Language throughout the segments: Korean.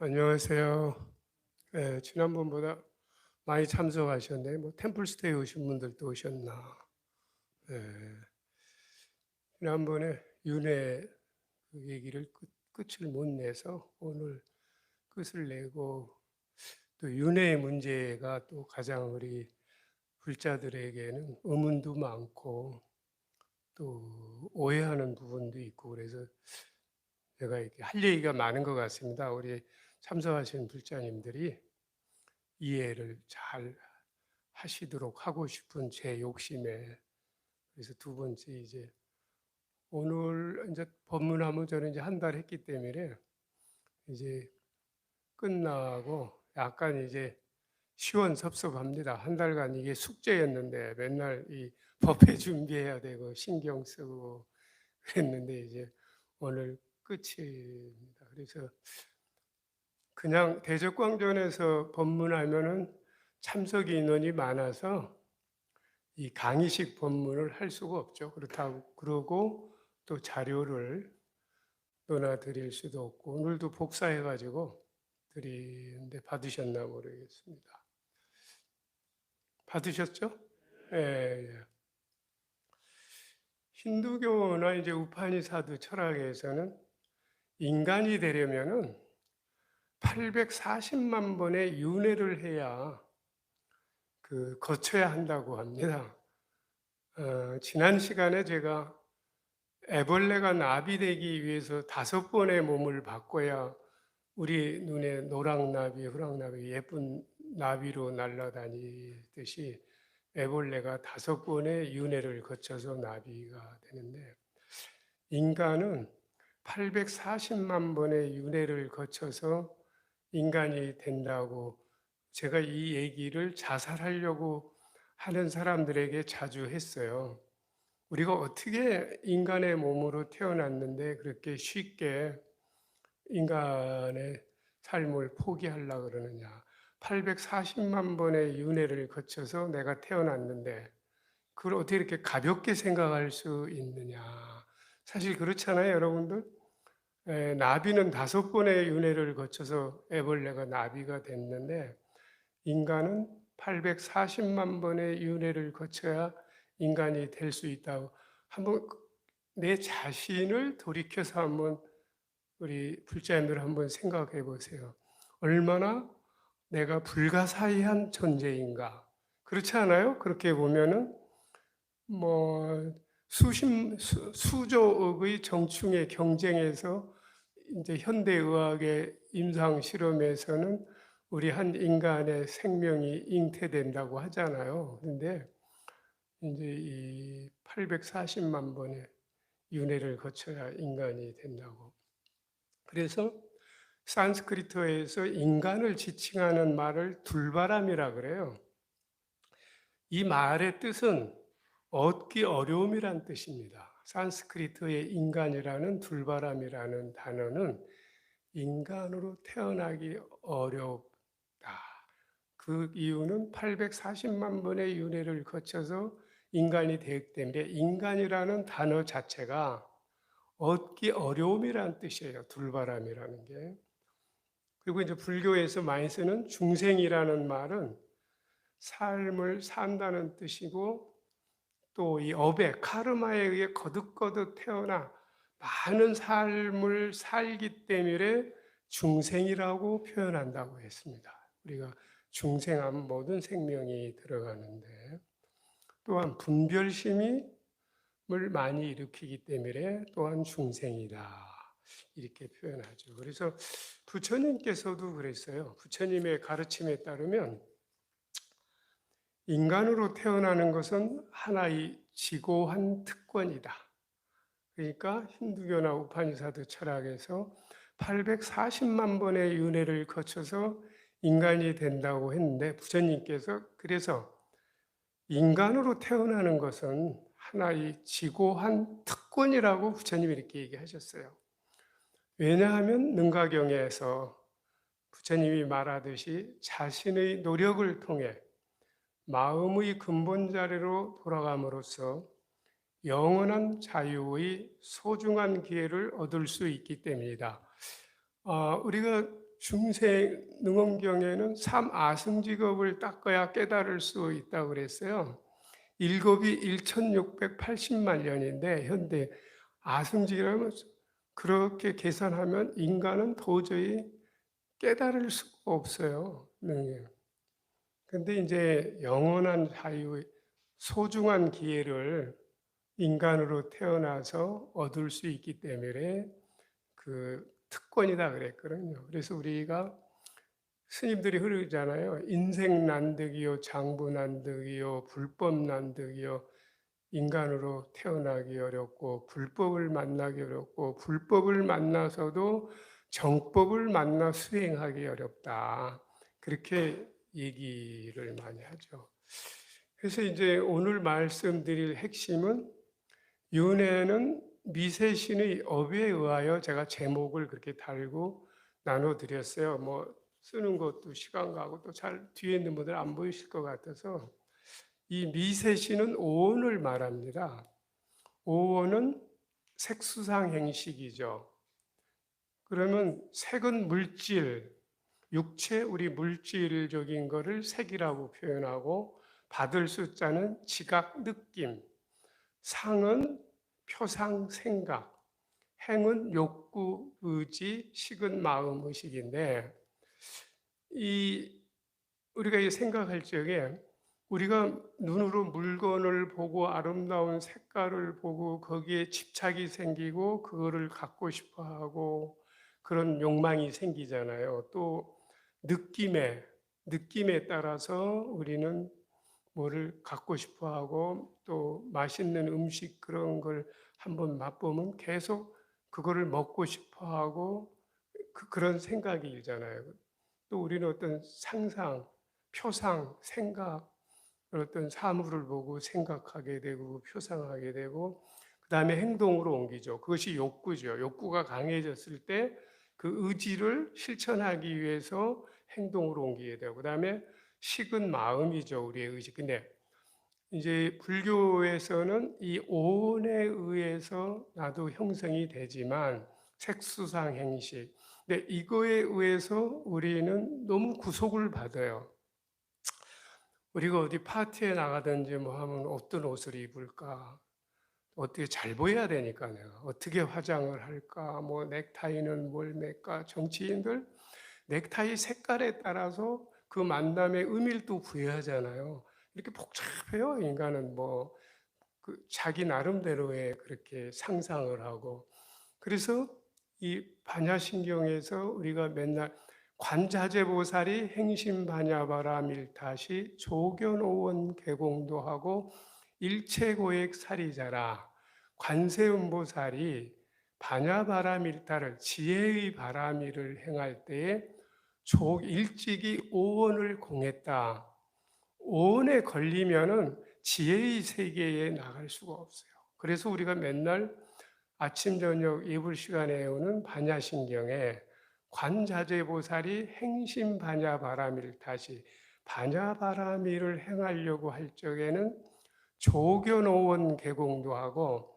안녕하세요. 지난번보다 많이 참석하셨네. 뭐 템플스테이 오신 분들도 오셨나. 예, 지난번에 윤회 그 얘기를 끝을 못 내서 오늘 끝을 내고, 또 윤회의 문제가 또 가장 우리 불자들에게는 의문도 많고 또 오해하는 부분도 있고, 그래서 제가 이렇게 할 얘기가 많은 것 같습니다. 우리 참석하신 불자님들이 이해를 잘 하시도록 하고 싶은 제 욕심에. 그래서 두 번째, 이제 오늘 이제 법문하면 저는 이제 한 달 했기 때문에 이제 끝나고 약간 이제 시원섭섭합니다. 한 달간 이게 숙제였는데 맨날 이 법회 준비해야 되고 신경 쓰고 그랬는데 이제 오늘 끝입니다. 그래서 그냥 대적광전에서 법문하면은 참석 인원이 많아서 이 강의식 법문을 할 수가 없죠. 그렇다고 그러고 또 자료를 넣어드릴 수도 없고, 오늘도 복사해가지고 드리는데 받으셨나 모르겠습니다. 받으셨죠? 예, 예. 힌두교나 이제 우파니사드 철학에서는 인간이 되려면은 840만 번의 윤회를 해야 거쳐야 한다고 합니다. 지난 시간에 제가 애벌레가 나비 되기 위해서 5번의 몸을 바꿔야 우리 눈에 노랑나비, 후랑나비, 예쁜 나비로 날아다니듯이 애벌레가 5번의 윤회를 거쳐서 나비가 되는데, 인간은 840만 번의 윤회를 거쳐서 인간이 된다고, 제가 이 얘기를 자살하려고 하는 사람들에게 자주 했어요. 우리가 어떻게 인간의 몸으로 태어났는데 그렇게 쉽게 인간의 삶을 포기하려고 그러느냐. 840만 번의 윤회를 거쳐서 내가 태어났는데 그걸 어떻게 이렇게 가볍게 생각할 수 있느냐. 사실 그렇잖아요, 여러분들. 나비는 5번의 윤회를 거쳐서 애벌레가 나비가 됐는데, 인간은 840만 번의 윤회를 거쳐야 인간이 될 수 있다고. 한번 내 자신을 돌이켜서 한번 우리 불자님들 한번 생각해 보세요. 얼마나 내가 불가사의한 존재인가. 그렇지 않아요? 그렇게 보면은 뭐 수조억의 정충의 경쟁에서 이제 현대의학의 임상 실험에서는 우리 한 인간의 생명이 잉태된다고 하잖아요. 근데 이제 이 840만 번의 윤회를 거쳐야 인간이 된다고. 그래서 산스크리트어에서 인간을 지칭하는 말을 둘바람이라 그래요. 이 말의 뜻은 얻기 어려움이란 뜻입니다. 산스크리트의 인간이라는 둘바람이라는 단어는 인간으로 태어나기 어렵다. 그 이유는 840만 번의 윤회를 거쳐서 인간이 되기 때문에, 인간이라는 단어 자체가 얻기 어려움이라는 뜻이에요. 둘바람이라는 게. 그리고 이제 불교에서 많이 쓰는 중생이라는 말은 삶을 산다는 뜻이고, 또 이 업의 카르마에 의해 거듭거듭 태어나 많은 삶을 살기 때문에 중생이라고 표현한다고 했습니다. 우리가 중생하면 모든 생명이 들어가는데, 또한 분별심을 많이 일으키기 때문에 또한 중생이다, 이렇게 표현하죠. 그래서 부처님께서도 그랬어요. 부처님의 가르침에 따르면 인간으로 태어나는 것은 하나의 지고한 특권이다. 그러니까 힌두교나 우파니사드 철학에서 840만 번의 윤회를 거쳐서 인간이 된다고 했는데, 부처님께서 그래서 인간으로 태어나는 것은 하나의 지고한 특권이라고 부처님이 이렇게 얘기하셨어요. 왜냐하면 능가경에서 부처님이 말하듯이 자신의 노력을 통해 마음의 근본 자리로 돌아감으로써 영원한 자유의 소중한 기회를 얻을 수 있기 때문이다. 우리가 중생 능엄경에는 삼아승직업을 닦아야 깨달을 수 있다고 그랬어요. 일곱이 1680만 년인데 현대 아승직이라면 그렇게 계산하면 인간은 도저히 깨달을 수가 없어요. 근데 이제 영원한 자유, 소중한 기회를 인간으로 태어나서 얻을 수 있기 때문에 그 특권이다 그랬거든요. 그래서 우리가 스님들이 흐르잖아요. 인생 난득이요, 장부 난득이요, 불법 난득이요. 인간으로 태어나기 어렵고 불법을 만나기 어렵고 불법을 만나서도 정법을 만나 수행하기 어렵다. 그렇게 얘기를 많이 하죠. 그래서 이제 오늘 말씀드릴 핵심은 윤회는 미세신의 업에 의하여 제가 제목을 그렇게 달고 나눠드렸어요. 뭐 쓰는 것도 시간 가고 또 잘 뒤에 있는 분들 안 보이실 것 같아서 이 미세신은 오온을 말합니다. 오온은 색수상 행식이죠. 그러면 색은 물질, 육체, 우리 물질적인 거를 색이라고 표현하고 받을 숫자는 지각, 느낌, 상은 표상, 생각, 행은 욕구, 의지, 식은 마음, 의식인데 이 우리가 생각할 적에 우리가 눈으로 물건을 보고 아름다운 색깔을 보고 거기에 집착이 생기고 그거를 갖고 싶어 하고 그런 욕망이 생기잖아요. 또 느낌에 따라서 우리는 뭐를 갖고 싶어 하고 또 맛있는 음식 그런 걸 한번 맛보면 계속 그거를 먹고 싶어 하고 그런 생각이 일잖아요. 또 우리는 어떤 상상, 표상, 생각, 어떤 사물을 보고 생각하게 되고 표상하게 되고 그 다음에 행동으로 옮기죠. 그것이 욕구죠. 욕구가 강해졌을 때 그 의지를 실천하기 위해서 행동으로 옮기게 되고 그 다음에 식은 마음이죠. 우리의 의지. 근데 이제 불교에서는 이 오온에 의해서 나도 형성이 되지만 색수상 행식. 근데 이거에 의해서 우리는 너무 구속을 받아요. 우리가 어디 파티에 나가든지 뭐 하면 어떤 옷을 입을까? 어떻게 잘 보여야 되니까 내가 어떻게 화장을 할까? 뭐 넥타이는 뭘 맬까? 정치인들 넥타이 색깔에 따라서 그 만남의 의미를 부여하잖아요. 이렇게 복잡해요. 인간은 뭐 그 자기 나름대로의 그렇게 상상을 하고 그래서 이 반야신경에서 우리가 맨날 관자재보살이 행심반야바라밀타시 조견오원 개공도 하고 일체고액 사리자라 관세음보살이 반야바라밀타를 지혜의 바라밀을 행할 때에 일찍이 오원을 공했다. 오원에 걸리면은 지혜의 세계에 나갈 수가 없어요. 그래서 우리가 맨날 아침 저녁 예불 시간에 오는 반야신경에 관자재보살이 행심 반야바라밀 다시 반야바라밀을 행하려고 할 적에는 조견오원 개공도 하고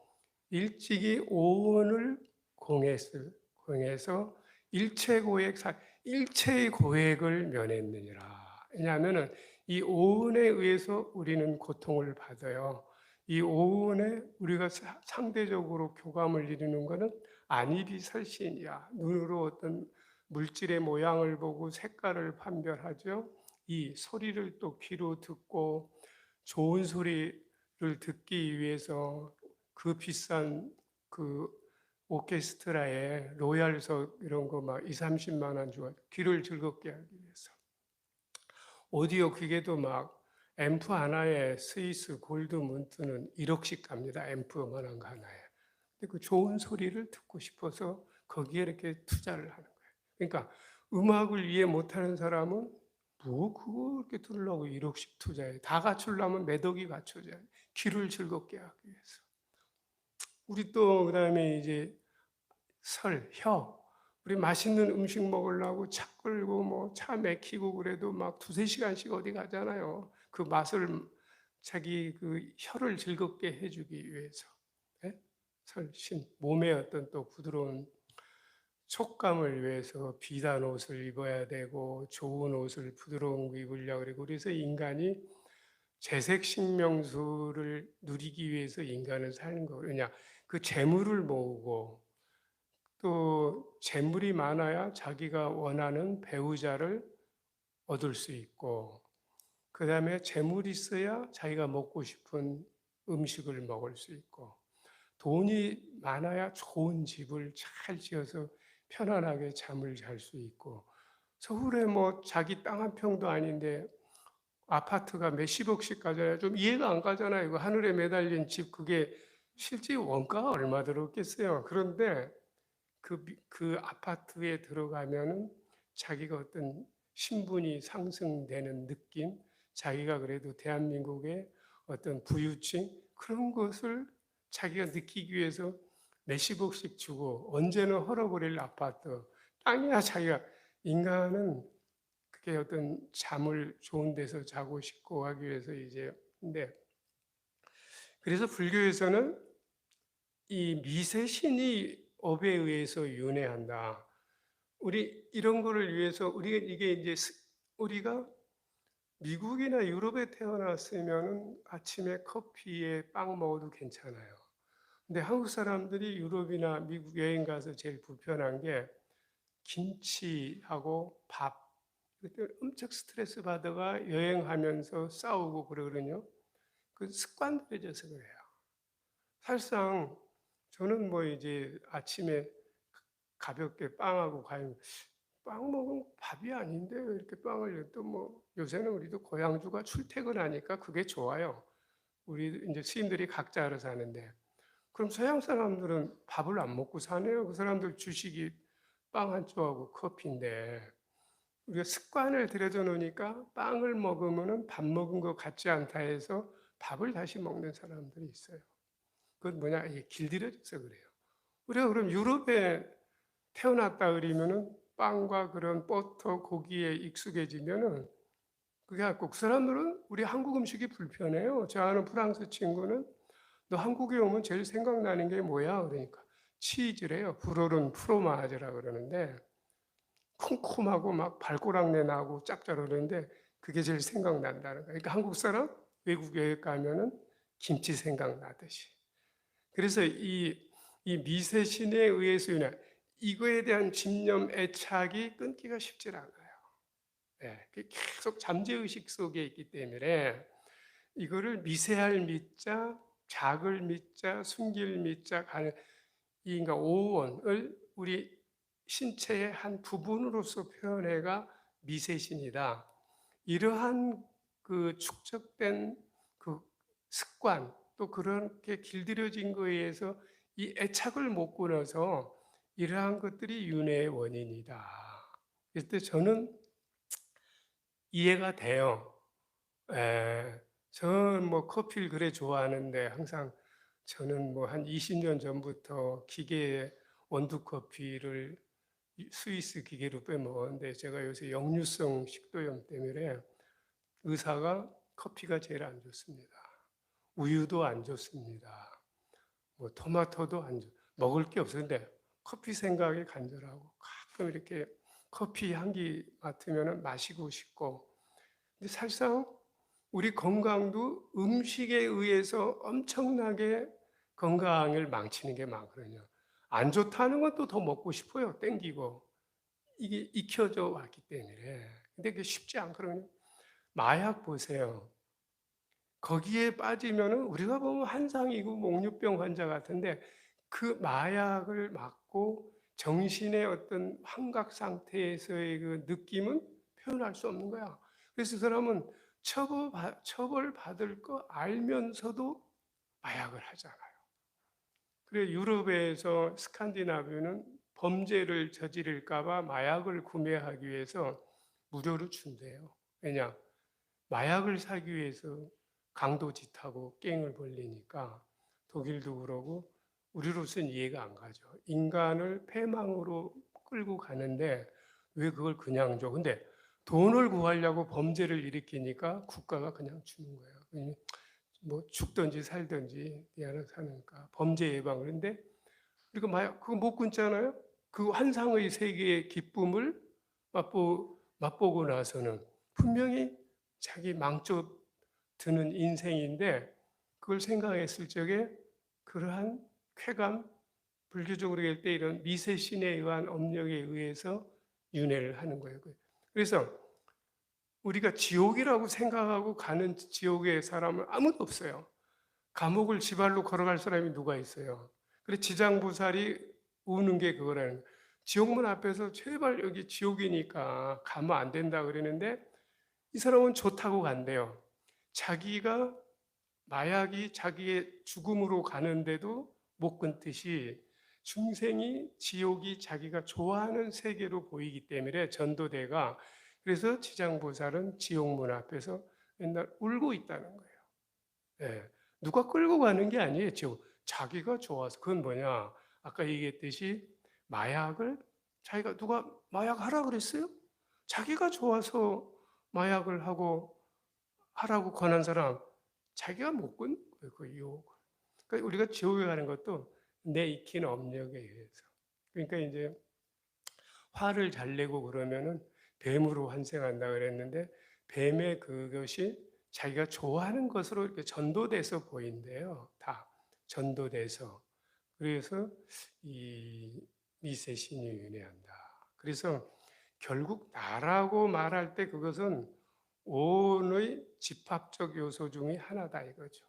일찍이 오원을 공해서 일체의 고액을 면했느니라. 왜냐하면은 이 오은에 의해서 우리는 고통을 받아요. 이 오은에 우리가 상대적으로 교감을 이루는 것은 안이비설신이야. 눈으로 어떤 물질의 모양을 보고 색깔을 판별하죠. 이 소리를 또 귀로 듣고 좋은 소리를 듣기 위해서 그 비싼 그 오케스트라에 로얄석 이런 거 막 2, 30만 원 주고 귀를 즐겁게 하기 위해서. 오디오 기계도 막 앰프 하나에 스위스 골드 문트는 1억씩 갑니다. 앰프만한 거 하나에. 근데 그 좋은 소리를 듣고 싶어서 거기에 이렇게 투자를 하는 거예요. 그러니까 음악을 이해 못하는 사람은 뭐 그거 이렇게 들으려고 1억씩 투자해. 다 갖추려면 몇 억이 갖춰져야 돼. 귀를 즐겁게 하기 위해서. 우리 또 그다음에 이제 혀. 우리 맛있는 음식 먹으려고 차 끌고 뭐 차 막히고 그래도 막 두세 시간씩 어디 가잖아요. 그 맛을 자기 그 혀를 즐겁게 해주기 위해서. 네? 몸의 어떤 또 부드러운 촉감을 위해서 비단 옷을 입어야 되고 좋은 옷을 부드러운 거 입으려고 그러고 그래서 인간이 재색 신명수를 누리기 위해서 인간은 사는 거거든요. 그 재물을 모으고 또 재물이 많아야 자기가 원하는 배우자를 얻을 수 있고 그다음에 재물이 있어야 자기가 먹고 싶은 음식을 먹을 수 있고 돈이 많아야 좋은 집을 잘 지어서 편안하게 잠을 잘 수 있고 서울에 뭐 자기 땅 한 평도 아닌데 아파트가 몇십억씩 가잖아요. 좀 이해가 안 가잖아요. 이거 하늘에 매달린 집 그게 실제 원가가 얼마 들었겠어요. 그런데 그 아파트에 들어가면은 자기가 어떤 신분이 상승되는 느낌, 자기가 그래도 대한민국의 어떤 부유층 그런 것을 자기가 느끼기 위해서 몇십억씩 주고 언제는 헐어버릴 아파트, 땅이야 자기가 인간은 그게 어떤 잠을 좋은 데서 자고 싶고 하기 위해서 이제 근데 그래서 불교에서는 이 미세신이 업에 의해서 윤회한다. 우리 이런 거를 위해서 우리가 이게 이제 우리가 미국이나 유럽에 태어났으면은 아침에 커피에 빵 먹어도 괜찮아요. 근데 한국 사람들이 유럽이나 미국 여행 가서 제일 불편한 게 김치하고 밥. 그때 엄청 스트레스 받아가 여행하면서 싸우고 그러거든요. 그 습관들여져서 그래요. 사실상 저는 뭐 이제 아침에 가볍게 빵하고 과일 빵 먹으면 밥이 아닌데 왜 이렇게 빵을 또 뭐 요새는 우리도 고향주가 출퇴근하니까 그게 좋아요. 우리 이제 시인들이 각자 알아서 하는데 그럼 서양 사람들은 밥을 안 먹고 사네요. 그 사람들 주식이 빵 한 쪽하고 커피인데 우리가 습관을 들여져 놓으니까 빵을 먹으면은 밥 먹은 것 같지 않다 해서 밥을 다시 먹는 사람들이 있어요. 그건 뭐냐? 이게 길들여져서 그래요. 우리가 그럼 유럽에 태어났다 그러면은 빵과 그런 버터, 고기에 익숙해지면은 그게 갖고 그 사람들은 우리 한국 음식이 불편해요. 저 아는 프랑스 친구는 너 한국에 오면 제일 생각나는 게 뭐야? 그러니까 치즈래요. 불어른 프로마즈라 그러는데 쿰쿰하고 막 발꼬락내 나고 짭짤하는데 그게 제일 생각난다는 거예요. 그러니까 한국 사람 외국 여행 가면은 김치 생각나듯이. 그래서 이 미세신에 의해서 인한 이거에 대한 집념, 애착이 끊기가 쉽지 않아요. 예, 계속 잠재의식 속에 있기 때문에 이거를 미세할 미자, 작을 미자, 숨길 미자, 이 그러니까 오원을 우리 신체의 한 부분으로서 표현해가 미세신이다. 이러한 그 축적된 그 습관 또 그렇게 길들여진 거에 의해서 이 애착을 못 끊어서 이러한 것들이 윤회의 원인이다. 그럴 때 저는 이해가 돼요. 에, 저는 뭐 커피를 그래 좋아하는데 항상 저는 뭐 한 20년 전부터 기계의 원두 커피를 스위스 기계로 빼먹었는데 제가 요새 역류성 식도염 때문에 의사가 커피가 제일 안 좋습니다. 우유도 안 좋습니다. 뭐 토마토도 안 좋. 먹을 게 없었는데 커피 생각이 간절하고 가끔 이렇게 커피 향기 맡으면 마시고 싶고. 근데 사실상 우리 건강도 음식에 의해서 엄청나게 건강을 망치는 게 많거든요. 안 좋다는 것도 더 먹고 싶어요. 땡기고. 이게 익혀져 왔기 때문에. 근데 그게 쉽지 않거든요. 마약 보세요. 거기에 빠지면은 우리가 보면 한상이고 목류병 환자 같은데 그 마약을 맞고 정신의 어떤 환각 상태에서의 그 느낌은 표현할 수 없는 거야. 그래서 그 사람은 처벌받을 거 알면서도 마약을 하잖아요. 그래 유럽에서 스칸디나비아는 범죄를 저지를까봐 마약을 구매하기 위해서 무료로 준대요. 왜냐? 마약을 사기 위해서 강도짓하고 깽을 벌리니까 독일도 그러고 우리로서는 이해가 안 가죠. 인간을 패망으로 끌고 가는데 왜 그걸 그냥 줘? 근데 돈을 구하려고 범죄를 일으키니까 국가가 그냥 주는 거예요. 뭐 죽든지 살든지 네 하나 사니까 범죄 예방. 그런데 우리가 마약 그거 못 끊잖아요. 그 환상의 세계의 기쁨을 맛보고 나서는 분명히 자기 망쳐 드는 인생인데 그걸 생각했을 적에 그러한 쾌감, 불교적으로 얘기할 때 이런 미세신에 의한 업력에 의해서 윤회를 하는 거예요. 그래서 우리가 지옥이라고 생각하고 가는 지옥의 사람은 아무도 없어요. 감옥을 지발로 걸어갈 사람이 누가 있어요? 그래 지장보살이 우는 게 그거라는 거예요. 지옥문 앞에서 제발 여기 지옥이니까 가면 안 된다 그러는데 이 사람은 좋다고 간대요. 자기가 마약이 자기의 죽음으로 가는데도 못 끊듯이 중생이 지옥이 자기가 좋아하는 세계로 보이기 때문에 전도대가 그래서 지장보살은 지옥문 앞에서 맨날 울고 있다는 거예요. 예. 누가 끌고 가는 게 아니에요. 지옥. 자기가 좋아서 그건 뭐냐? 아까 얘기했듯이 마약을 자기가 누가 마약 하라 그랬어요? 자기가 좋아서 마약을 하고 하라고 권한 사람 자기가 못 끊는 거예요. 그 유혹. 그러니까 우리가 지옥에 가는 것도 내 익힌 업력에 의해서. 그러니까 이제 화를 잘 내고 그러면은 뱀으로 환생한다 그랬는데 뱀의 그것이 자기가 좋아하는 것으로 이렇게 전도돼서 보인대요. 다 전도돼서. 그래서 이 미세신이 윤회한다. 그래서 결국 나라고 말할 때 그것은 오의 집합적 요소 중의 하나다 이거죠.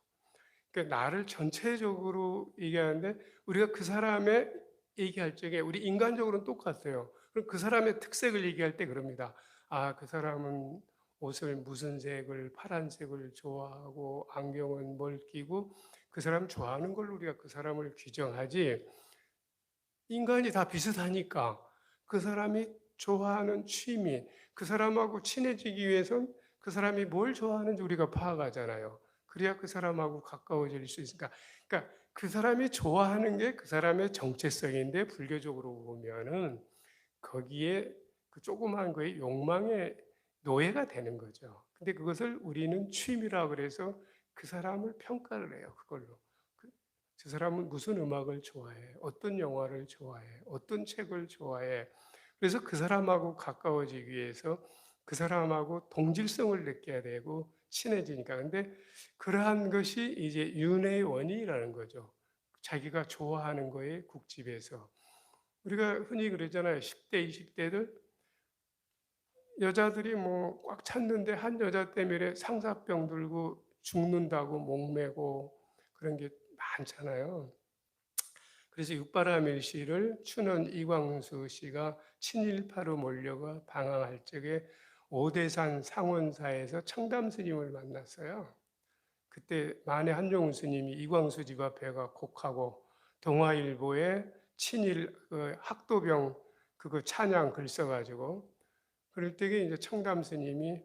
그러니까 나를 전체적으로 얘기하는데 우리가 그 사람의 얘기할 적에 우리 인간적으로는 똑같아요. 그럼 그 사람의 특색을 얘기할 때 그럽니다. 아, 그 사람은 옷을 무슨 색을 파란색을 좋아하고 안경은 뭘 끼고 그 사람 좋아하는 걸로 우리가 그 사람을 규정하지 인간이 다 비슷하니까 그 사람이 좋아하는 취미 그 사람하고 친해지기 위해선 그 사람이 뭘 좋아하는지 우리가 파악하잖아요. 그래야 그 사람하고 가까워질 수 있으니까. 그러니까 그 사람이 좋아하는 게 그 사람의 정체성인데 불교적으로 보면은 거기에 그 조그만 거에 욕망의 노예가 되는 거죠. 근데 그것을 우리는 취미라 그래서 그 사람을 평가를 해요. 그걸로. 저 사람은 무슨 음악을 좋아해? 어떤 영화를 좋아해? 어떤 책을 좋아해? 그래서 그 사람하고 가까워지기 위해서 그 사람하고 동질성을 느껴야 되고 친해지니까. 근데 그러한 것이 이제 윤회의 원인이라는 거죠. 자기가 좋아하는 거에 국집에서. 우리가 흔히 그러잖아요. 10대, 20대들 여자들이 뭐 꽉 찼는데 한 여자 때문에 상사병 들고 죽는다고 목매고 그런 게 많잖아요. 그래서 육바라밀 씨를 추는 이광수 씨가 친일파로 몰려가 방황할 적에 오대산 상원사에서 청담 스님을 만났어요. 그때 만해 한종훈 스님이 이광수 집 앞에 가 곡하고 동아일보에 친일 학도병 그거 찬양 글 써가지고 그럴 때에 이제 청담 스님이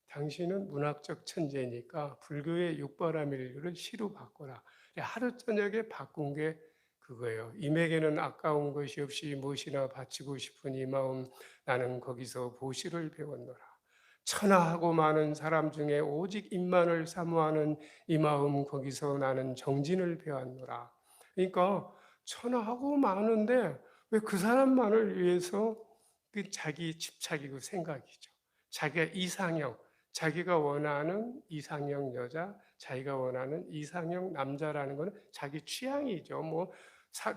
당신은 문학적 천재니까 불교의 육바라밀을 시로 바꿔라. 하루 저녁에 바꾼 게 그거예요. 임에게는 아까운 것이 없이 무엇이나 바치고 싶은 이 마음 나는 거기서 보시를 배웠노라. 천하하고 많은 사람 중에 오직 입만을 사모하는 이 마음 거기서 나는 정진을 배웠노라. 그러니까 천하하고 많은데 왜 그 사람만을 위해서 그 자기 집착이고 생각이죠. 자기가 이상형, 자기가 원하는 이상형 여자, 자기가 원하는 이상형 남자라는 것은 자기 취향이죠. 뭐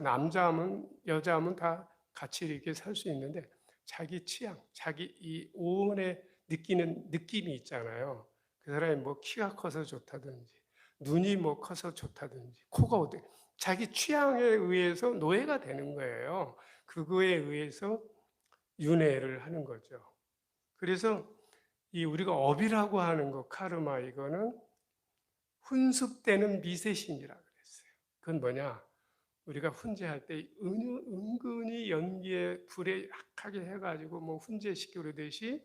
남자면 여자면 다 같이 이렇게 살 수 있는데 자기 취향, 자기 이 오온에 느끼는 느낌이 있잖아요. 그 사람이 뭐 키가 커서 좋다든지 눈이 뭐 커서 좋다든지 코가 어때 자기 취향에 의해서 노예가 되는 거예요. 그거에 의해서 윤회를 하는 거죠. 그래서 이 우리가 업이라고 하는 거 카르마 이거는 훈습되는 미세신이라 그랬어요. 그건 뭐냐? 우리가 훈제할 때 은근히 연기에 불에 약하게 해가지고 뭐 훈제시키고 그러듯이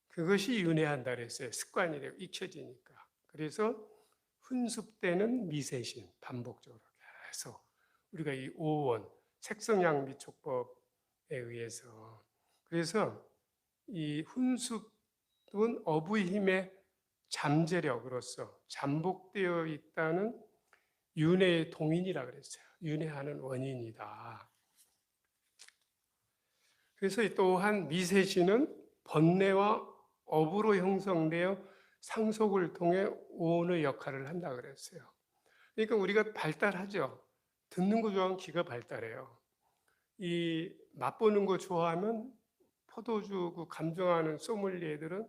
그것이 윤회한다 그랬어요. 습관이 되고 잊혀지니까. 그래서 훈습되는 미세신 반복적으로 계속 우리가 이 오원 색성양미촉법에 의해서 그래서 이 훈습은 어부의 힘의 잠재력으로서 잠복되어 있다는 윤회의 동인이라 그랬어요. 윤회하는 원인이다. 그래서 또한 미세신은 번뇌와 업으로 형성되어 상속을 통해 오온의 역할을 한다 그랬어요. 그러니까 우리가 발달하죠. 듣는 거 좋아하면 귀가 발달해요. 이 맛보는 거 좋아하면 포도주 그 감정하는 소믈리에들은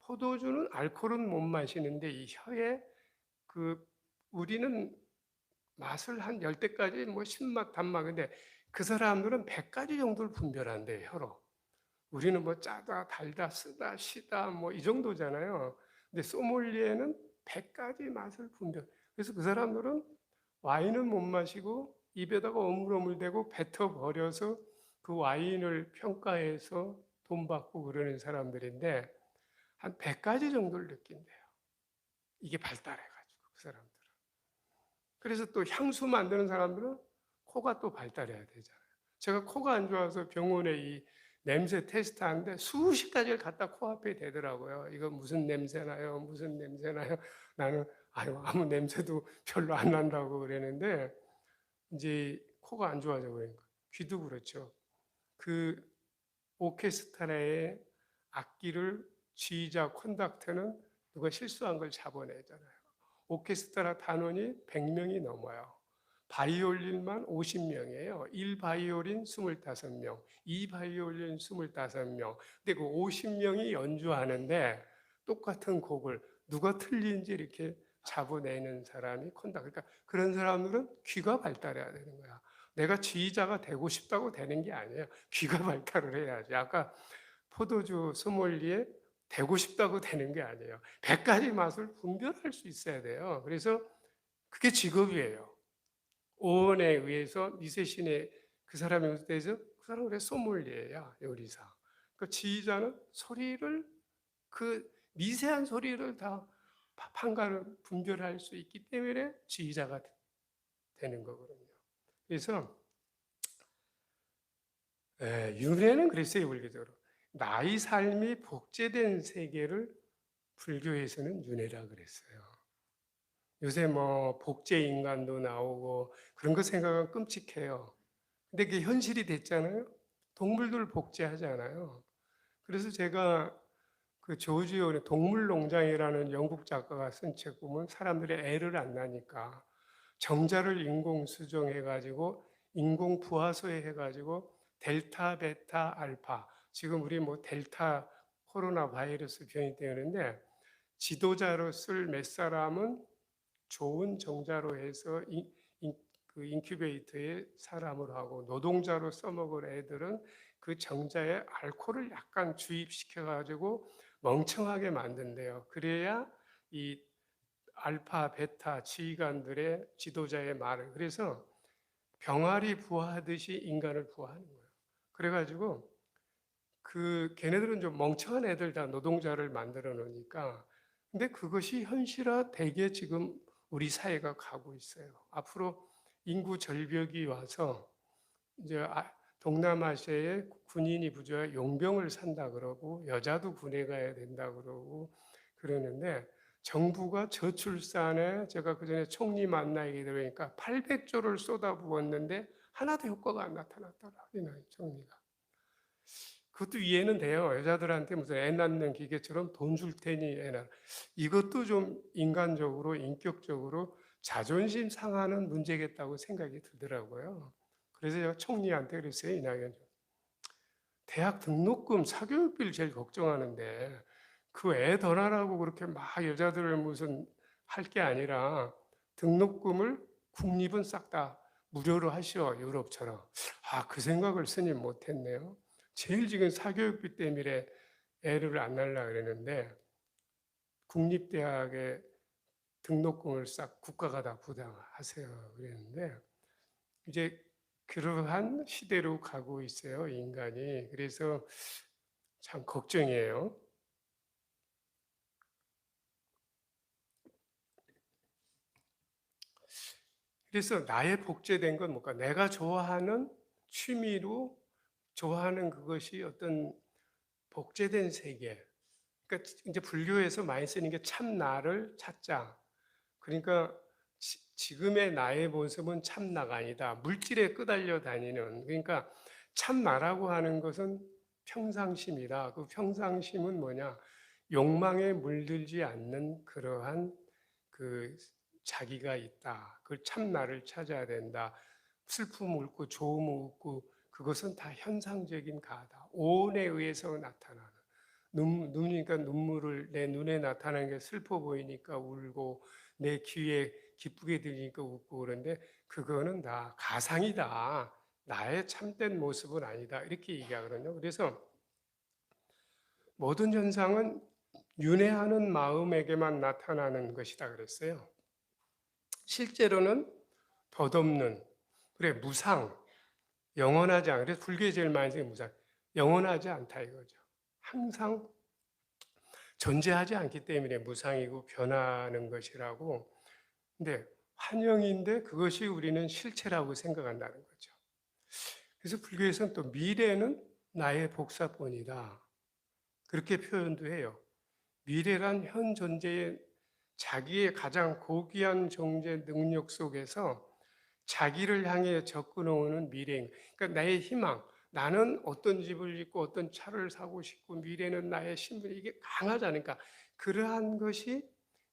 포도주는 알코올은 못 마시는데 이 혀에 그 우리는 맛을 한 10대까지 뭐 신맛, 단맛 근데 그 사람들은 100가지 정도를 분별한대요, 혀로. 우리는 뭐 짜다, 달다, 쓰다, 시다 뭐 이 정도잖아요. 근데 소믈리에는 100가지 맛을 분별. 그래서 그 사람들은 와인은 못 마시고 입에다가 오물오물대고 뱉어 버려서 그 와인을 평가해서 돈 받고 그러는 사람들인데 한 100가지 정도를 느낀대요. 이게 발달해가지고 그 사람들은. 그래서 또 향수 만드는 사람들은 코가 또 발달해야 되잖아요. 제가 코가 안 좋아서 병원에 이 냄새 테스트 하는데 수십 가지를 갖다 코앞에 대더라고요. 이거 무슨 냄새 나요? 무슨 냄새 나요? 나는 아무 냄새도 별로 안 난다고 그랬는데 이제 코가 안 좋아져 버리니까 귀도 그렇죠. 그 오케스트라의 악기를 지휘자 콘덕터는 누가 실수한 걸 잡아내잖아요. 오케스트라 단원이 100명이 넘어요. 바이올린만 50명이에요. 1바이올린 25명, 2바이올린 25명. 근데 그 50명이 연주하는데 똑같은 곡을 누가 틀린지 이렇게 잡아내는 사람이 콘닥터. 그러니까 그런 사람들은 귀가 발달해야 되는 거야. 내가 지휘자가 되고 싶다고 되는 게 아니에요. 귀가 발달을 해야지. 아까 포도주 소믈리에 되고 싶다고 되는 게 아니에요. 100가지 맛을 분별할 수 있어야 돼요. 그래서 그게 직업이에요. 오원에 의해서 미세신의 그 사람에 대해서 그 사람은 그래 소믈리에야 요리사. 그 지휘자는 소리를 그 미세한 소리를 다 판가를 분별할 수 있기 때문에 지휘자가 되는 거거든요. 그래서 윤회는 그랬어요, 불교적으로. 나의 삶이 복제된 세계를 불교에서는 윤회라 그랬어요. 요새 뭐 복제 인간도 나오고 그런 거 생각하면 끔찍해요. 근데 그게 현실이 됐잖아요. 동물들 복제하잖아요. 그래서 제가 그 조지 오의 동물농장이라는 영국 작가가 쓴 책 보면 사람들이 애를 안 나니까 정자를 인공 수정해가지고 인공 부화소에 해가지고 델타, 베타, 알파 지금 우리 뭐 델타 코로나 바이러스 변이 되는데 지도자로 쓸 몇 사람은 좋은 정자로 해서 그 인큐베이터에 사람을 하고 노동자로 써먹을 애들은 그 정자에 알코올을 약간 주입시켜 가지고 멍청하게 만든대요. 그래야 이 알파, 베타 지휘관들의 지도자의 말을 그래서 병아리 부화하듯이 인간을 부화하는 거예요. 그래가지고 그 걔네들은 좀 멍청한 애들 다 노동자를 만들어 놓으니까 근데 그것이 현실화 되게 지금 우리 사회가 가고 있어요. 앞으로 인구 절벽이 와서 이제 동남아시아에 군인이 부족해 용병을 산다 그러고 여자도 군에 가야 된다 그러고 그러는데 정부가 저출산에 제가 그전에 총리 만나 얘기 들으니까 800조를 쏟아부었는데 하나도 효과가 안 나타났더라. 총리가. 그것도 이해는 돼요. 여자들한테 무슨 애 낳는 기계처럼 돈 줄 테니 애 낳. 이것도 좀 인간적으로 인격적으로 자존심 상하는 문제겠다고 생각이 들더라고요. 그래서 제가 총리한테 그랬어요. 이낙연 대학 등록금 사교육비를 제일 걱정하는데 그 애 더 나라고 그렇게 막 여자들을 무슨 할 게 아니라 등록금을 국립은 싹 다 무료로 하시오 유럽처럼. 그 생각을 스님 못했네요. 제일 지금 사교육비 때문에 애를 안 낳으려고 그랬는데 국립대학에 등록금을 싹 국가가 다 부담하세요 그랬는데 이제 그러한 시대로 가고 있어요 인간이. 그래서 참 걱정이에요. 그래서 나의 복제된 건 뭘까? 내가 좋아하는 취미로 좋아하는 그것이 어떤 복제된 세계. 그러니까 이제 불교에서 많이 쓰는 게 참 나를 찾자. 그러니까 지금의 나의 모습은 참 나가 아니다. 물질에 끄달려 다니는. 그러니까 참나라고 하는 것은 평상심이다. 그 평상심은 뭐냐? 욕망에 물들지 않는 그러한 그 자기가 있다. 그 참나를 찾아야 된다. 슬픔 웃고 좋음 웃고 그것은 다 현상적인 가다. 오온에 의해서 나타나는. 눈이니까 눈물을 내 눈에 나타나는 게 슬퍼 보이니까 울고 내 귀에 기쁘게 들리니까 웃고 그런데 그거는 다 가상이다. 나의 참된 모습은 아니다. 이렇게 얘기하거든요. 그래서 모든 현상은 윤회하는 마음에게만 나타나는 것이다 그랬어요. 실제로는 덧없는, 그래, 무상, 영원하지 않아. 그래서 불교에 제일 많이 쓰는 무상, 영원하지 않다 이거죠. 항상 존재하지 않기 때문에 무상이고 변하는 것이라고. 근데 환영인데 그것이 우리는 실체라고 생각한다는 거죠. 그래서 불교에서는 또 미래는 나의 복사본이다. 그렇게 표현도 해요. 미래란 현 존재의 자기의 가장 고귀한 존재 능력 속에서 자기를 향해 접근해오는 미래. 그러니까 나의 희망. 나는 어떤 집을 짓고 어떤 차를 사고 싶고 미래는 나의 신분. 이게 강하지 않으니까 그러한 것이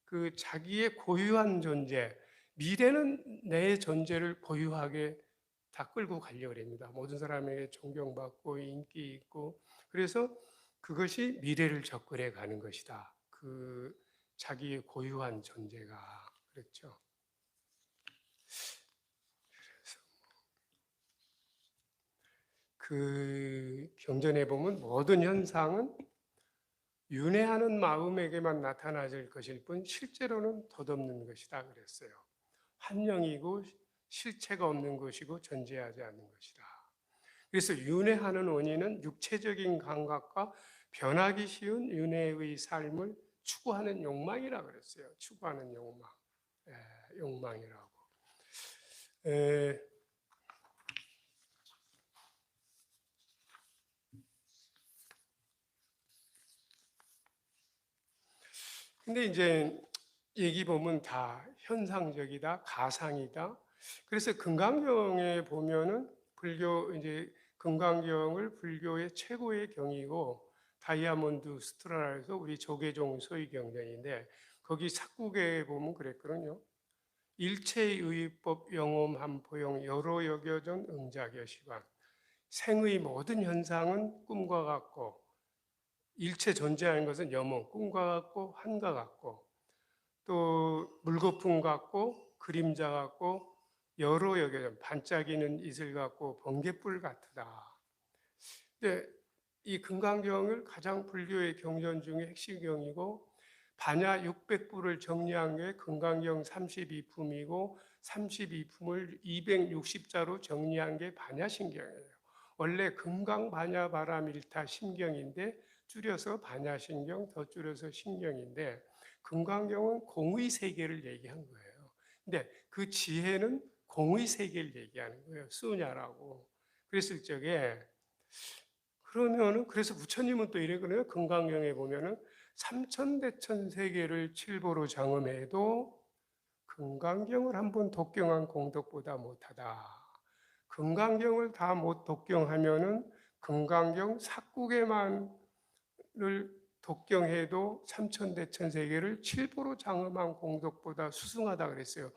그 자기의 고유한 존재. 미래는 내 존재를 고유하게 다 끌고 가려고 합니다. 모든 사람에게 존경받고 인기 있고 그래서 그것이 미래를 접근해 가는 것이다. 그 자기의 고유한 존재가 그렇죠. 그 경전에 보면 모든 현상은 윤회하는 마음에게만 나타나질 것일 뿐 실제로는 덧없는 것이다 그랬어요. 환영이고 실체가 없는 것이고 존재하지 않는 것이다. 그래서 윤회하는 원인은 육체적인 감각과 변하기 쉬운 윤회의 삶을 추구하는 욕망이라 그랬어요. 추구하는 욕망, 욕망이라고. 에, 근데 이제 얘기 보면 다 현상적이다, 가상이다. 그래서 금강경에 보면은 불교 이제 금강경을 불교의 최고의 경이고 다이아몬드 스트라에서 우리 조계종 소위 경전인데 거기 삭국에 보면 그랬거든요. 일체의법 영험한 포용 여러 여겨전 응자겨시관 생의 모든 현상은 꿈과 같고 일체 존재하는 것은 염원 꿈과 같고 환과 같고 또 물거품 같고 그림자 같고 여러 여겨 반짝이는 이슬 같고 번개불 같다. 근데 이 금강경을 가장 불교의 경전 중에 핵심경이고 반야 600부를 정리한 게 금강경 32품이고 32품을 260자로 정리한 게 반야신경이에요. 원래 금강 반야 바라밀타 신경인데 줄여서 반야신경 더 줄여서 신경인데 금강경은 공의 세계를 얘기한 거예요. 근데 그 지혜는 공의 세계를 얘기하는 거예요. 수냐라고. 그랬을 적에 그러면은 그래서 부처님은 또 이래거든요. 금강경에 보면은 삼천대천 세계를 칠보로 장엄해도 금강경을 한번 독경한 공덕보다 못하다. 금강경을 다 못 독경하면은 금강경 삭국에만을 독경해도 삼천대천 세계를 칠보로 장엄한 공덕보다 수승하다 그랬어요.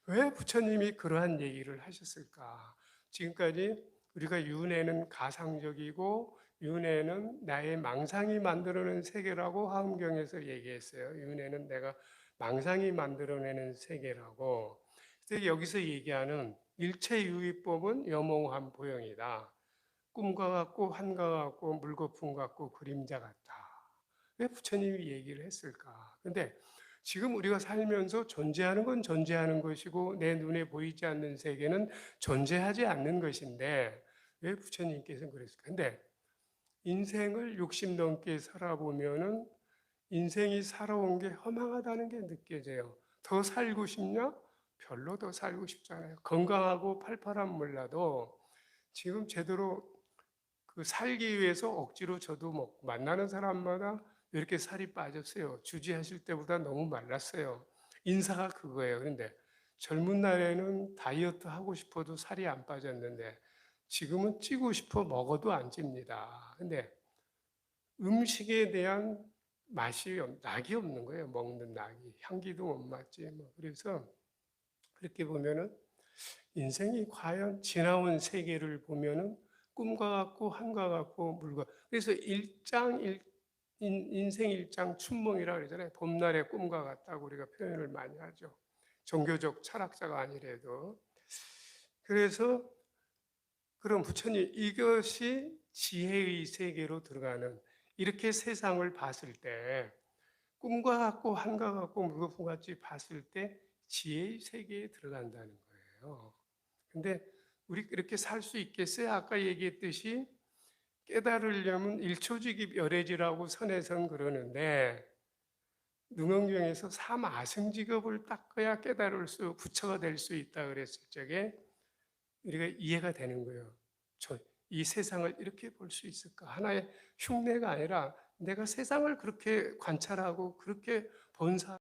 왜 부처님이 그러한 얘기를 하셨을까? 지금까지 우리가 윤회는 가상적이고 윤회는 나의 망상이 만들어낸 세계라고 화엄경에서 얘기했어요. 윤회는 내가 망상이 만들어내는 세계라고. 그래서 여기서 얘기하는 일체유의법은 여몽한 보형이다. 꿈과 같고 환과 같고 물거품 같고 그림자 같다. 왜 부처님이 얘기를 했을까? 근데 지금 우리가 살면서 존재하는 건 존재하는 것이고 내 눈에 보이지 않는 세계는 존재하지 않는 것인데 왜 부처님께서는 그랬을까? 근데 인생을 60 넘게 살아보면은 인생이 살아온 게 허망하다는 게 느껴져요. 더 살고 싶냐? 별로 더 살고 싶잖아요. 건강하고 팔팔한 몰라도 지금 제대로 그 살기 위해서 억지로 저도 뭐 만나는 사람마다 왜 이렇게 살이 빠졌어요. 주지하실 때보다 너무 말랐어요. 인사가 그거예요. 그런데 젊은 날에는 다이어트 하고 싶어도 살이 안 빠졌는데 지금은 찌고 싶어 먹어도 안 찝니다. 근데 음식에 대한 낙이 없는 거예요. 먹는 낙이. 향기도 못 맡지. 뭐. 그래서 그렇게 보면은 인생이 과연 지나온 세계를 보면은 꿈과 같고 한과 같고 물과 그래서 인생 일장 춘몽이라 그러잖아요. 봄날의 꿈과 같다고 우리가 표현을 많이 하죠. 종교적 철학자가 아니래도. 그래서 그럼 부처님 이것이 지혜의 세계로 들어가는 이렇게 세상을 봤을 때 꿈과 같고 한과 같고 물과 같이 봤을 때 지혜의 세계에 들어간다는 거예요. 근데 우리 그렇게 살 수 있겠어요? 아까 얘기했듯이 깨달으려면 일초직입 열애지라고 선에선 그러는데 능엄경에서 삼아승직업을 닦아야 부처가 될 수 있다 그랬을 적에 우리가 이해가 되는 거예요. 이 세상을 이렇게 볼 수 있을까? 하나의 흉내가 아니라 내가 세상을 그렇게 관찰하고 그렇게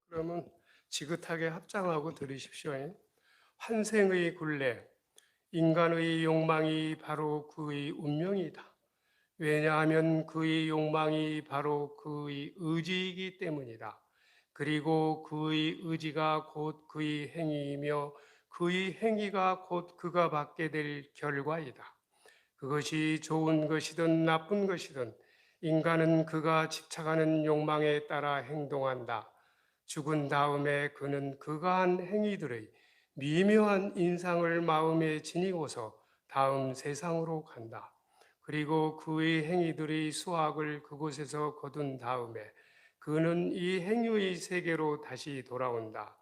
그러면 지긋하게 합장하고 들으십시오. 환생의 굴레, 인간의 욕망이 바로 그의 운명이다. 왜냐하면 그의 욕망이 바로 그의 의지이기 때문이다. 그리고 그의 의지가 곧 그의 행위이며 그의 행위가 곧 그가 받게 될 결과이다. 그것이 좋은 것이든 나쁜 것이든 인간은 그가 집착하는 욕망에 따라 행동한다. 죽은 다음에 그는 그가 한 행위들의 미묘한 인상을 마음에 지니고서 다음 세상으로 간다. 그리고 그의 행위들의 수확을 그곳에서 거둔 다음에 그는 이 행위의 세계로 다시 돌아온다.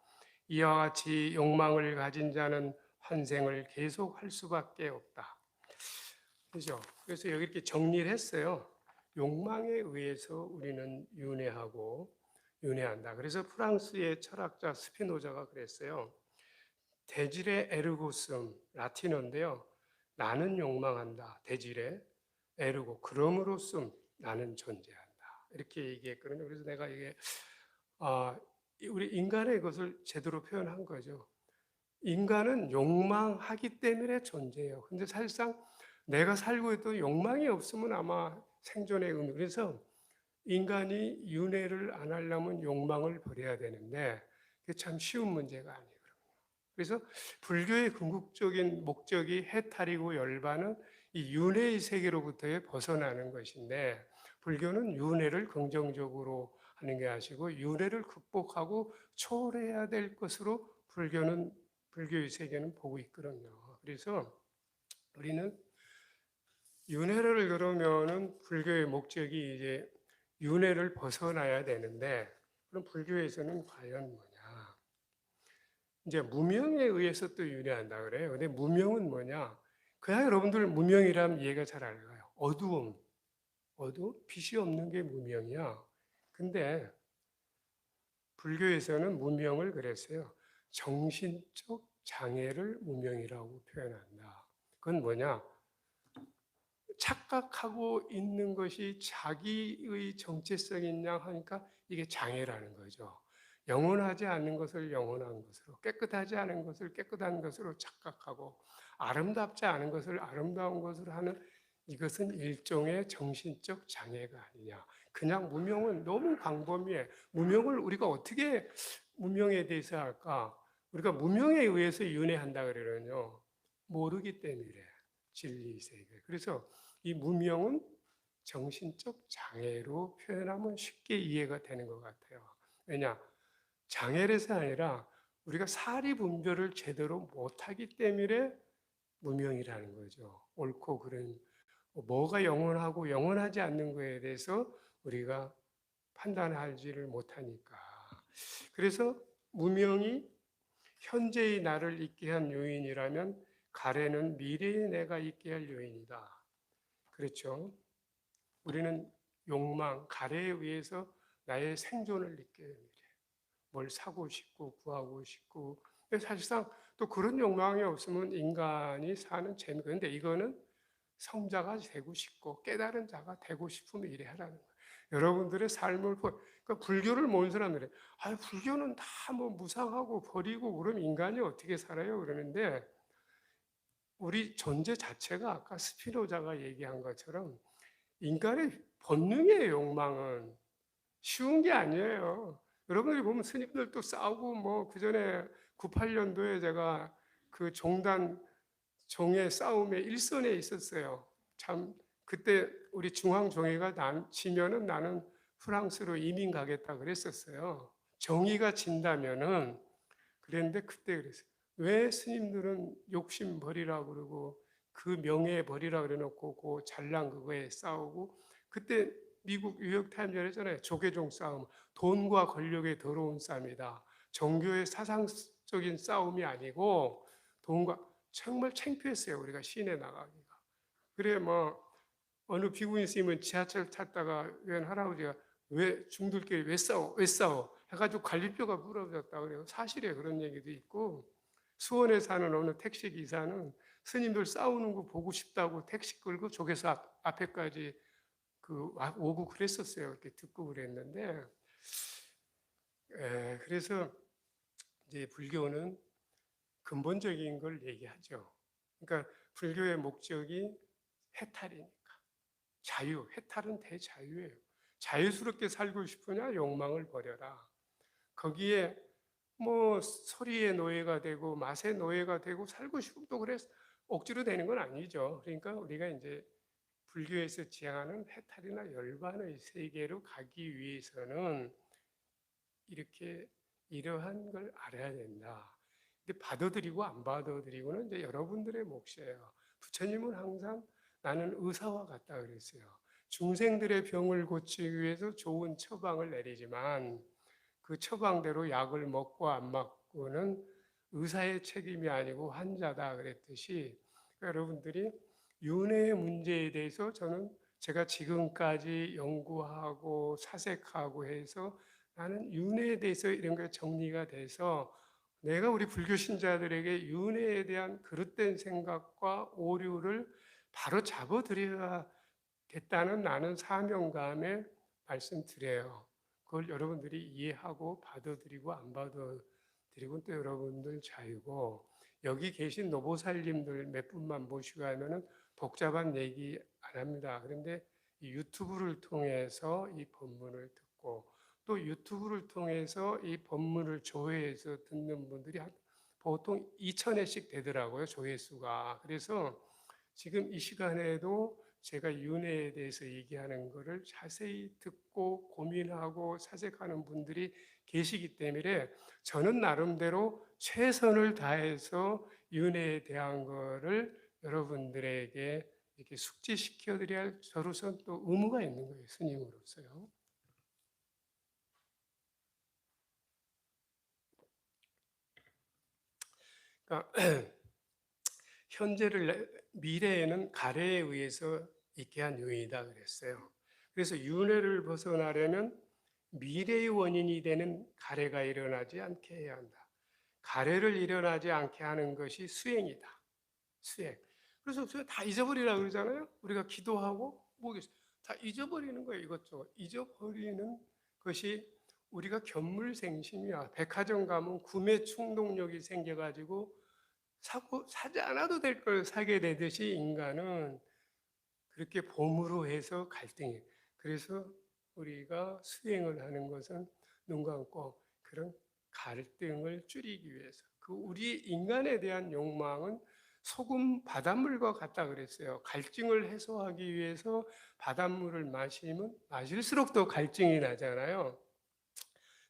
이와 같이 욕망을 가진 자는 환생을 계속할 수밖에 없다. 그죠? 그래서 여기 이렇게 정리를 했어요. 욕망에 의해서 우리는 윤회한다. 그래서 프랑스의 철학자 스피노자가 그랬어요. 대질의 에르고슴, 라틴어인데요. 나는 욕망한다. 대질의 에르고, 그럼으로써 나는 존재한다. 이렇게 얘기했거든요. 그래서 내가 이게, 우리 인간의 것을 제대로 표현한 거죠. 인간은 욕망하기 때문에 존재해요. 근데 사실상 내가 살고 있던 욕망이 없으면 아마 생존의 의미. 그래서 인간이 윤회를 안 하려면 욕망을 버려야 되는데 그게 참 쉬운 문제가 아니에요. 그래서 불교의 궁극적인 목적이 해탈이고 열반은 이 윤회의 세계로부터의 벗어나는 것인데 불교는 윤회를 긍정적으로 하는 게 아니고 윤회를 극복하고 초월해야 될 것으로 불교의 세계는 보고 있거든요. 그래서 우리는 윤회를 그러면은 불교의 목적이 이제 윤회를 벗어나야 되는데 그럼 불교에서는 과연 뭐냐? 이제 무명에 의해서 또 윤회한다 그래요. 근데 무명은 뭐냐? 그냥 여러분들 무명이라면 이해가 잘 안 가요. 어두움, 빛이 없는 게 무명이야. 근데 불교에서는 무명을 그랬어요. 정신적 장애를 무명이라고 표현한다. 그건 뭐냐? 착각하고 있는 것이 자기의 정체성인 양 하니까 이게 장애라는 거죠. 영원하지 않는 것을 영원한 것으로, 깨끗하지 않은 것을 깨끗한 것으로 착각하고, 아름답지 않은 것을 아름다운 것으로 하는 이것은 일종의 정신적 장애가 아니냐. 그냥 무명은 너무 광범위해. 무명을 우리가 어떻게 무명에 대해서 할까? 우리가 무명에 의해서 윤회한다 그러면요. 모르기 때문에 진리 세계. 그래서 이 무명은 정신적 장애로 표현하면 쉽게 이해가 되는 것 같아요. 왜냐? 장애라서 아니라 우리가 사리 분별을 제대로 못하기 때문에 무명이라는 거죠. 옳고 그른 뭐가 영원하고 영원하지 않는 거에 대해서 우리가 판단하지를 못하니까. 그래서 무명이 현재의 나를 있게 한 요인이라면 가래는 미래의 내가 있게 할 요인이다. 그렇죠? 우리는 욕망, 가래에 의해서 나의 생존을 잊게 됩니다. 뭘 사고 싶고 구하고 싶고. 사실상 또 그런 욕망이 없으면 인간이 사는 재미가. 그런데 이거는 성자가 되고 싶고 깨달은 자가 되고 싶으면 이래 하라는 거예요. 여러분들의 삶을 그러니까 불교를 모은 사람들이 불교는 다 뭐 무상하고 버리고 그럼 인간이 어떻게 살아요? 그러는데 우리 존재 자체가 아까 스피노자가 얘기한 것처럼 인간의 본능의 욕망은 쉬운 게 아니에요. 여러분들이 보면 스님들도 싸우고 뭐 그전에 98년도에 제가 그 종의 싸움에 일선에 있었어요. 참 그때 우리 중앙종회가 지면은 나는 프랑스로 이민 가겠다 그랬었어요. 정의가 진다면은 그랬는데 그때 그랬어요. 왜 스님들은 욕심 버리라고 그러고 그 명예 버리라고 그래놓고 그 잘난 그거에 싸우고 그때 미국 뉴욕타임즈 했잖아요. 조계종 싸움. 돈과 권력의 더러운 싸움이다. 종교의 사상적인 싸움이 아니고 돈과 정말 창피했어요. 우리가 시내 나가기가. 그래 뭐 어느 비구니 스님은 지하철 탔다가 웬 할아버지가 왜 중들끼리 왜 싸워? 왜 싸워? 해가지고 갈비뼈가 부러졌다 그래요. 사실에 그런 얘기도 있고 수원에 사는 어느 택시 기사는 스님들 싸우는 거 보고 싶다고 택시 끌고 조계사 앞에까지 오고 그랬었어요. 이렇게 듣고 그랬는데 그래서 이제 불교는 근본적인 걸 얘기하죠. 그러니까 불교의 목적이 해탈이니까 자유, 해탈은 대자유예요. 자유스럽게 살고 싶으냐 욕망을 버려라. 거기에 뭐 소리의 노예가 되고 맛의 노예가 되고 살고 싶고 또 그래서 억지로 되는 건 아니죠. 그러니까 우리가 이제 불교에서 지향하는 해탈이나 열반의 세계로 가기 위해서는 이렇게 이러한 걸 알아야 된다. 근데 받아들이고 안 받아들이고는 이제 여러분들의 몫이에요. 부처님은 항상 나는 의사와 같다 그랬어요. 중생들의 병을 고치기 위해서 좋은 처방을 내리지만 그 처방대로 약을 먹고 안 먹고는 의사의 책임이 아니고 환자다 그랬듯이 여러분들이 윤회의 문제에 대해서 저는 제가 지금까지 연구하고 사색하고 해서 나는 윤회에 대해서 이런 게 정리가 돼서 내가 우리 불교 신자들에게 윤회에 대한 그릇된 생각과 오류를 바로 잡아드려야겠다는 나는 사명감에 말씀드려요. 그걸 여러분들이 이해하고 받아들이고 안 받아들이고 또 여러분들 자유고 여기 계신 노보살님들 몇 분만 모시고 하면은 복잡한 얘기 안 합니다. 그런데 이 유튜브를 통해서 이 법문을 듣고 또 유튜브를 통해서 이 법문을 조회해서 듣는 분들이 보통 2,000회씩 되더라고요. 조회수가. 그래서 지금 이 시간에도 제가 윤회에 대해서 얘기하는 것을 자세히 듣고 고민하고 사색하는 분들이 계시기 때문에 저는 나름대로 최선을 다해서 윤회에 대한 것을 여러분들에게 이렇게 숙지시켜 드려야 할 저로서는 또 의무가 있는 거예요. 스님으로서요. 그러니까 미래에는 가래에 의해서 있게 한 요인이다 그랬어요. 그래서 윤회를 벗어나려면 미래의 원인이 되는 가래가 일어나지 않게 해야 한다. 가래를 일어나지 않게 하는 것이 수행이다. 수행. 그래서 다 잊어버리라 그러잖아요. 우리가 기도하고 다 잊어버리는 거예요. 이것저것 잊어버리는 것이 우리가 견물생심이야. 백화점 가면 구매 충동력이 생겨가지고 사지 않아도 될 걸 사게 되듯이 인간은 그렇게 봄으로 해서 갈등이. 그래서 우리가 수행을 하는 것은 눈 감고 그런 갈등을 줄이기 위해서. 그 우리 인간에 대한 욕망은 소금 바닷물과 같다 그랬어요. 갈증을 해소하기 위해서 바닷물을 마시면 마실수록 더 갈증이 나잖아요.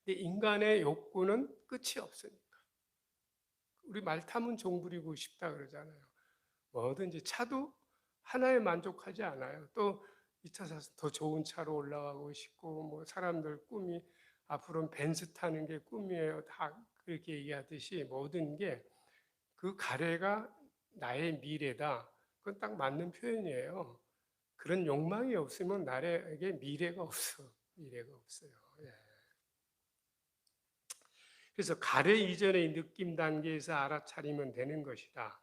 근데 인간의 욕구는 끝이 없으니까. 우리 말 타면 종 부리고 싶다 그러잖아요. 뭐든지 차도 하나에 만족하지 않아요. 또 2차 사서 더 좋은 차로 올라가고 싶고 뭐 사람들 꿈이 앞으로는 벤츠 타는 게 꿈이에요. 다 그렇게 얘기하듯이 모든 게 그 가래가 나의 미래다. 그건 딱 맞는 표현이에요. 그런 욕망이 없으면 나에게 미래가 없어. 미래가 없어요. 예. 그래서 가래 이전의 느낌 단계에서 알아차리면 되는 것이다.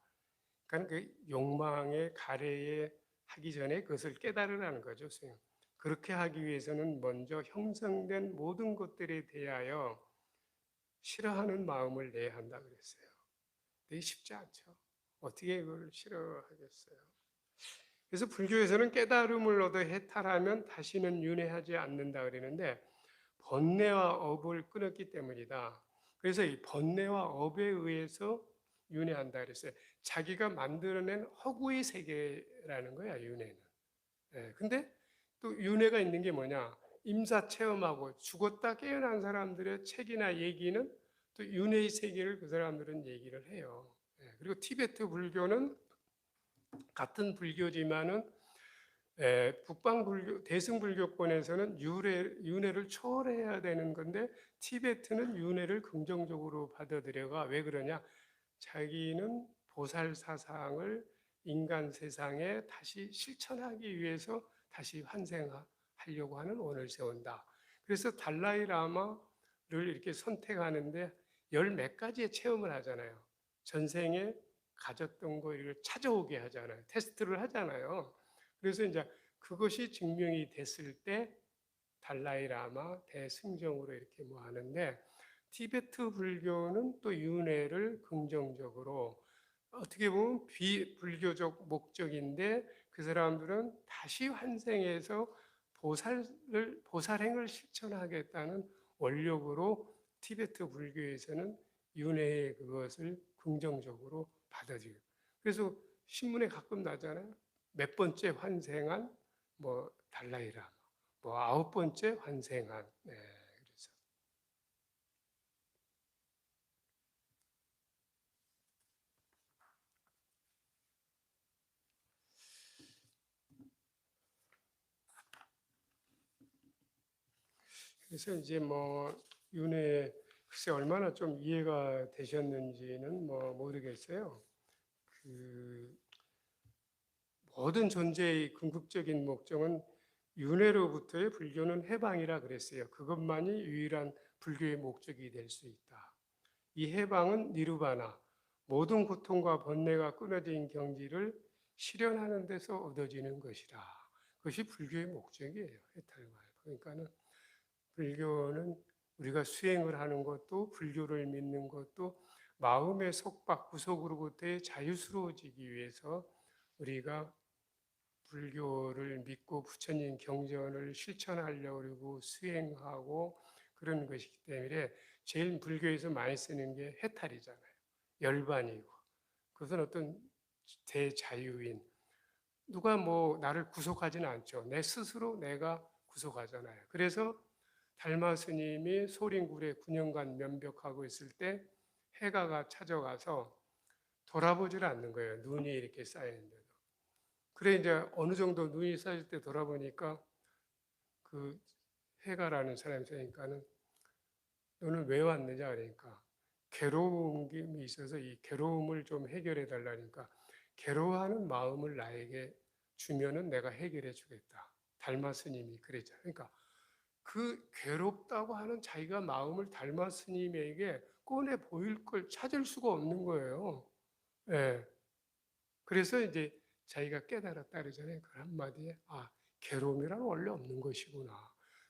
그러니까 그 욕망의 가래에 하기 전에 그것을 깨달으라는 거죠. 그렇게 하기 위해서는 먼저 형성된 모든 것들에 대하여 싫어하는 마음을 내야 한다 그랬어요. 되게 쉽지 않죠. 어떻게 그걸 싫어하겠어요? 그래서 불교에서는 깨달음을 얻어 해탈하면 다시는 윤회하지 않는다 그러는데 번뇌와 업을 끊었기 때문이다. 그래서 이 번뇌와 업에 의해서 윤회한다 그랬어요. 자기가 만들어낸 허구의 세계라는 거야, 윤회는. 예, 근데 또 윤회가 있는 게 뭐냐? 임사 체험하고 죽었다 깨어난 사람들의 책이나 얘기는 또 윤회의 세계를 그 사람들은 얘기를 해요. 예, 그리고 티베트 불교는 같은 불교지만은 북방 불교, 대승 불교권에서는 윤회를 초월해야 되는 건데 티베트는 윤회를 긍정적으로 받아들여가 왜 그러냐? 자기는 보살 사상을 인간 세상에 다시 실천하기 위해서 다시 환생하려고 하는 원을 세운다. 그래서 달라이 라마를 이렇게 선택하는데 열 몇 가지의 체험을 하잖아요. 전생에 가졌던 거 이걸 찾아오게 하잖아요. 테스트를 하잖아요. 그래서 이제 그것이 증명이 됐을 때 달라이 라마 대승정으로 이렇게 뭐 하는데 티베트 불교는 또 윤회를 긍정적으로 어떻게 보면 비불교적 목적인데 그 사람들은 다시 환생해서 보살행을 실천하겠다는 원력으로 티베트 불교에서는 윤회의 그것을 긍정적으로 받아들여요. 그래서 신문에 가끔 나잖아요. 몇 번째 환생한 뭐 달라이라마, 뭐 아홉 번째 환생한. 네, 그래서 이제 뭐 윤회 글쎄 얼마나 좀 이해가 되셨는지는 뭐 모르겠어요. 그 모든 존재의 궁극적인 목적은 윤회로부터의 불교는 해방이라 그랬어요. 그것만이 유일한 불교의 목적이 될 수 있다. 이 해방은 니르바나, 모든 고통과 번뇌가 끊어진 경지를 실현하는 데서 얻어지는 것이라. 그것이 불교의 목적이에요. 해탈과. 그러니까는 불교는 우리가 수행을 하는 것도 불교를 믿는 것도 마음의 속박 구속으로부터의 자유스러워지기 위해서 우리가 불교를 믿고 부처님 경전을 실천하려고 그러고 수행하고 그런 것이기 때문에 제일 불교에서 많이 쓰는 게 해탈이잖아요. 열반이고. 그것은 어떤 대자유인. 누가 뭐 나를 구속하지는 않죠. 내 스스로 내가 구속하잖아요. 그래서 달마 스님이 소림굴에 9년간 면벽하고 있을 때 해가가 찾아가서 돌아보질 않는 거예요. 눈이 이렇게 쌓이는데도. 그래 이제 어느 정도 눈이 쌓일 때 돌아보니까 그 해가라는 사람이 있으니까는 너는 왜 왔느냐 그러니까 괴로움이 있어서 이 괴로움을 좀 해결해 달라니까 괴로워하는 마음을 나에게 주면은 내가 해결해 주겠다. 달마 스님이 그랬잖아요. 그러니까 그 괴롭다고 하는 자기가 마음을 달마 스님에게 꺼내 보일 걸 찾을 수가 없는 거예요. 예. 그래서 이제 자기가 깨달았다 그러잖아요. 그 한마디에 아, 괴로움이란 원래 없는 것이구나.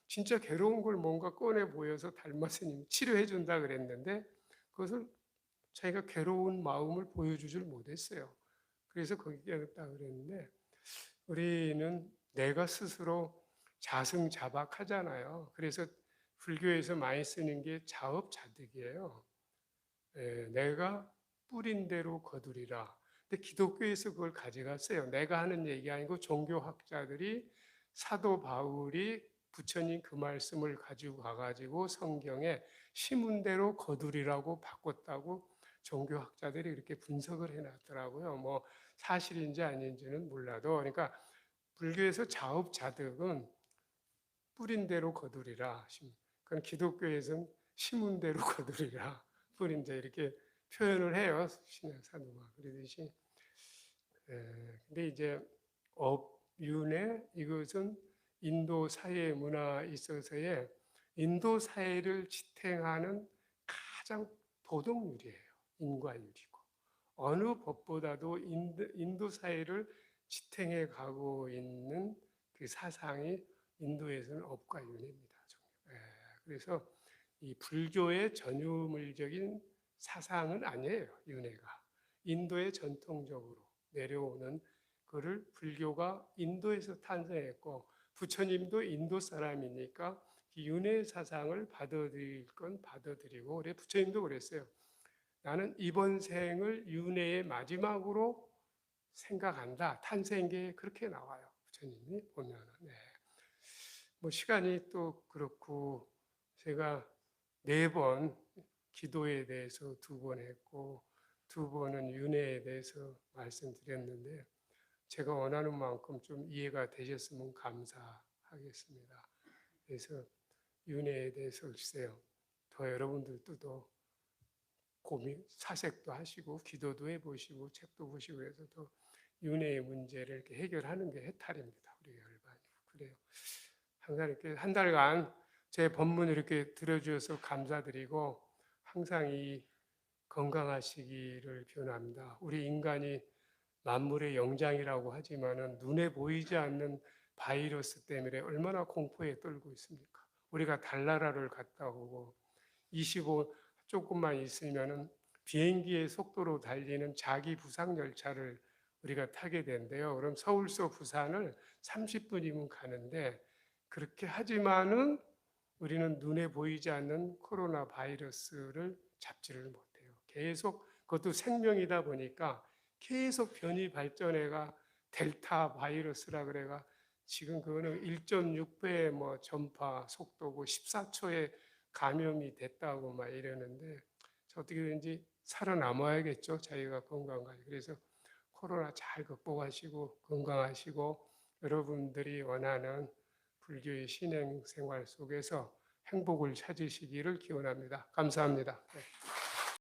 진짜 괴로운 걸 뭔가 꺼내 보여서 달마 스님이 치료해 준다 그랬는데 그것을 자기가 괴로운 마음을 보여주질 못했어요. 그래서 거기 깨닫다 그랬는데 우리는 내가 스스로 자승자박하잖아요. 그래서 불교에서 많이 쓰는 게 자업자득이에요. 내가 뿌린 대로 거두리라. 근데 기독교에서 그걸 가져갔어요. 내가 하는 얘기 아니고 종교학자들이 사도 바울이 부처님 그 말씀을 가지고 가가지고 성경에 심은 대로 거두리라고 바꿨다고 종교학자들이 이렇게 분석을 해놨더라고요. 뭐 사실인지 아닌지는 몰라도 그러니까 불교에서 자업자득은 뿌린 대로 거두리라. 그건 기독교에서는 심은 대로 거두리라. 뿌린 데 이렇게 표현을 해요. 신약 사도가 그러듯이. 근데 이제 업윤회 이것은 인도 사회 문화에 있어서의 인도 사회를 지탱하는 가장 도덕률이에요. 인과율이고 어느 법보다도 인도 사회를 지탱해 가고 있는 그 사상이 인도에서는 업과 윤회입니다. 그래서 이 불교의 전유물적인 사상은 아니에요. 윤회가. 인도에 전통적으로 내려오는 그를 불교가 인도에서 탄생했고 부처님도 인도 사람이니까 윤회 사상을 받아들일 건 받아들이고 우리 부처님도 그랬어요. 나는 이번 생을 윤회의 마지막으로 생각한다. 탄생계에 그렇게 나와요. 부처님이 보면은. 네. 뭐 시간이 또 그렇고 제가 4번 기도에 대해서 2번 했고 2번은 윤회에 대해서 말씀드렸는데 제가 원하는 만큼 좀 이해가 되셨으면 감사하겠습니다. 그래서 윤회에 대해서 글쎄요. 더 여러분들도 더 고민, 사색도 하시고 기도도 해보시고 책도 보시고 해서 더 윤회의 문제를 이렇게 해결하는 게 해탈입니다. 우리 열반이 그래요. 항상 이렇게 한 달간 제 법문을 이렇게 들어주셔서 감사드리고 항상 이 건강하시기를 비원합니다. 우리 인간이 만물의 영장이라고 하지만은 눈에 보이지 않는 바이러스 때문에 얼마나 공포에 떨고 있습니까? 우리가 달나라를 갔다 오고 25 조금만 있으면은 비행기의 속도로 달리는 자기 부상 열차를 우리가 타게 된대요. 그럼 서울서 부산을 30분이면 가는데 그렇게 하지만은 우리는 눈에 보이지 않는 코로나 바이러스를 잡지를 못해요. 계속 그것도 생명이다 보니까 계속 변이 발전해가 델타 바이러스라 그래가 지금 그거는 1.6배 뭐 전파 속도고 14초에 감염이 됐다고 막 이러는데 어떻게든지 살아남아야겠죠. 자기가 건강하게. 그래서 코로나 잘 극복하시고 건강하시고 여러분들이 원하는 불교의 신행 생활 속에서 행복을 찾으시기를 기원합니다. 감사합니다. 네.